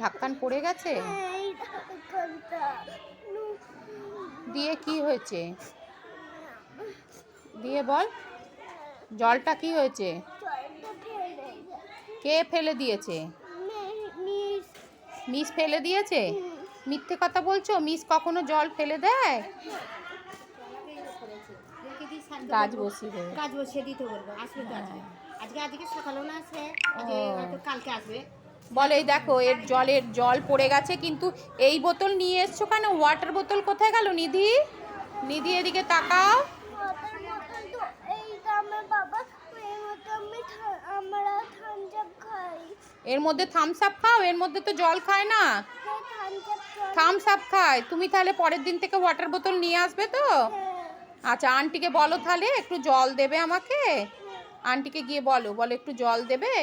ঢাক্কান পড়ে গেছে? দিয়ে কি হয়েছে? দিয়ে বল, জলটা কি হয়েছে? কে ফেলে দিয়েছে? মিস ফেলে দিয়েছে? মিথ্যে কথা বলছো? মিস কখনো জল ফেলে দেয়? গাছ বসিয়ে দিতে বলবো, আসবে তো আজকে সকালেও না আসবে, হয়তো কালকে আসবে। বলে এই দেখো এর জল পড়ে গেছে, কিন্তু এই বোতল নিয়ে এসছো কেন? ওয়াটার বোতল কোথায় গেল? নিধি, নিধি এদিকে তাকাও। এর মধ্যে থামস আপ খাও? এর মধ্যে তো জল খায় না, থামস আপ খায়। তুমি তাহলে পরের দিন থেকে ওয়াটার বোতল নিয়ে আসবে তো? আচ্ছা, আন্টিকে বলো তাহলে একটু জল দেবে আমাকে। আন্টিকে গিয়ে বলো একটু জল দেবে।